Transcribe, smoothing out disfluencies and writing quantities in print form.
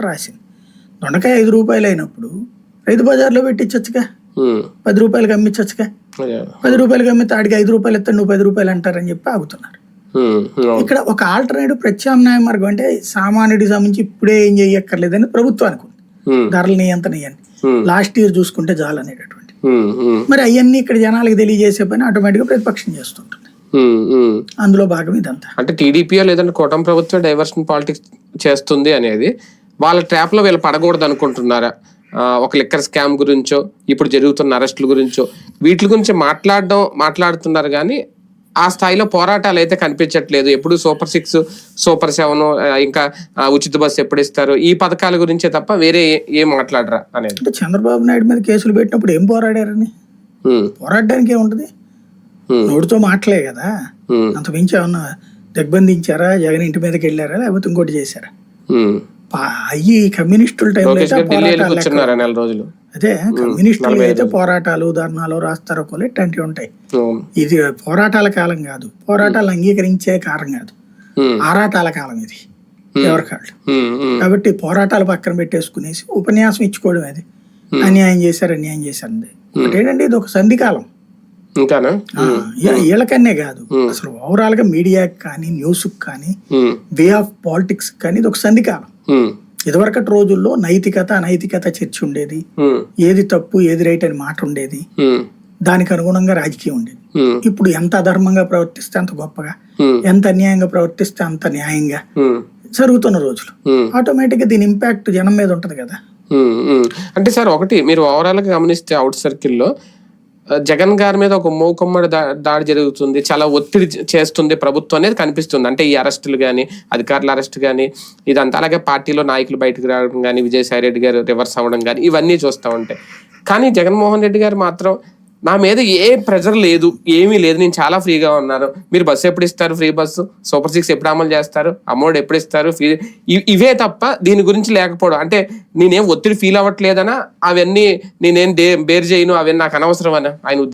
రాసింది. దొండకాయ 5 రూపాయలు అయినప్పుడు రైతు బజార్లో పెట్టించచ్చుగా, 10 రూపాయలకి అమ్మించచ్చుగా. 10 రూపాయలకి అమ్మితే ఆడికి 5 రూపాయలు ఇస్తాను, నువ్వు 10 రూపాయలు అంటారని చెప్పి ఆగుతున్నారు. ఇక్కడ ఒక ఆల్టర్నేటివ్ ప్రత్యామ్నాయ మార్గం అంటే సామాన్యుడికి సంబంధించి ఇప్పుడే ఏం చేయక్కర్లేదని ప్రభుత్వానికి ఉంది. ధరలు నియంత్రణ ఇవన్నీ లాస్ట్ ఇయర్ చూసుకుంటే చాలు అనేటటువంటి. మరి అవన్నీ ఇక్కడ జనాలకు తెలియజేసే పని ఆటోమేటిక్ గా ప్రతిపక్షం చేస్తుంటుంది. అందులో భాగం ఇదంతా. అంటే టీడీపీ లేదంటే కూటమి ప్రభుత్వం డైవర్షన్ పాలిటిక్స్ చేస్తుంది అనేది వాళ్ళ ట్రాప్ లో వీళ్ళు పడకూడదు అనుకుంటున్నారా? ఒక లిక్కర్ స్కామ్ గురించో ఇప్పుడు జరుగుతున్న అరెస్టుల గురించో వీటి గురించి మాట్లాడుతున్నారు కానీ ఆ స్థాయిలో పోరాటాలు అయితే కనిపించట్లేదు. ఎప్పుడు సూపర్ 6, సూపర్ 7, ఇంకా ఉచిత బస్సు ఎప్పుడు ఇస్తారు, ఈ పథకాల గురించే తప్ప వేరే ఏం మాట్లాడరా అనేది. అంటే చంద్రబాబు నాయుడు మీద కేసులు పెట్టినప్పుడు ఏం పోరాడారని? పోరాడడానికి ఏముంటది, నోటితో మాటలే కదా. అంత మించి ఏమన్నా దిగ్బంధించారా, జగన్ ఇంటి మీదకి వెళ్ళారా, లేకపోతే ఇంకోటి చేశారా? అయ్యి కమ్యూనిస్టుల టైంలో అదే కమ్యూనిస్టులు అయితే పోరాటాలు, ధర్నాలు, రాస్తారోకోలు ఇట్లాంటివి ఉంటాయి. ఇది పోరాటాల కాలం కాదు, పోరాటాలు అంగీకరించే కాలం కాదు, ఆరాటాల కాలం ఇది ఎవరికాళ్ళు. కాబట్టి పోరాటాలు పక్కన పెట్టేసుకునేసి ఉపన్యాసం ఇచ్చుకోవడం అది అన్యాయం చేశారు ఏంటంటే ఇది ఒక సంధికాలం. వీళ్ళకన్నే కాదు, అసలు ఓవరాల్ గా మీడియాకి కానీ న్యూస్ కానీ వే ఆఫ్ పాలిటిక్స్ కానీ ఇది ఒక సంధికాలం. ఇదివరకటి రోజుల్లో నైతికత అనైతికత చర్చ ఉండేది, ఏది తప్పు ఏది రైట్ అని మాట ఉండేది, దానికి అనుగుణంగా రాజకీయం ఉండేది. ఇప్పుడు ఎంత అధర్మంగా ప్రవర్తిస్తే అంత గొప్పగా, ఎంత అన్యాయంగా ప్రవర్తిస్తే అంత న్యాయంగా జరుగుతున్న రోజులు. ఆటోమేటిక్ గా దీని ఇంపాక్ట్ జనం మీద ఉంటది కదా. అంటే సార్ ఒకటి మీరు ఓవరాల్ గా గమనిస్తే అవుట్ సర్కిల్లో జగన్ గారి మీద ఒక మూకుమ్మడి దాడి జరుగుతుంది, చాలా ఒత్తిడి చేస్తుంది ప్రభుత్వం అనేది కనిపిస్తుంది. అంటే ఈ అరెస్టులు కానీ, అధికారుల అరెస్ట్ కానీ ఇదంతా, అలాగే పార్టీలో నాయకులు బయటకు రావడం కానీ, విజయసాయి రెడ్డి గారు రివర్స్ అవ్వడం కానీ ఇవన్నీ చూస్తూ ఉంటాయి. కానీ జగన్మోహన్ రెడ్డి గారు మాత్రం నా మీద ఏ ప్రెజర్ లేదు, ఏమీ లేదు, నేను చాలా ఫ్రీగా ఉన్నాను, మీరు బస్సు ఎప్పుడు ఇస్తారు, ఫ్రీ బస్సు, సూపర్ 6 ఎప్పుడు అమలు చేస్తారు, అమౌంట్ ఎప్పుడు ఇస్తారు, ఇవే తప్ప దీని గురించి లేకపోవడం. అంటే నేనేం ఒత్తిడి ఫీల్ అవ్వట్లేదనా, అవన్నీ నేనేం బేర్ చేయను, అవన్నీ నాకు అనవసరం అని ఆయన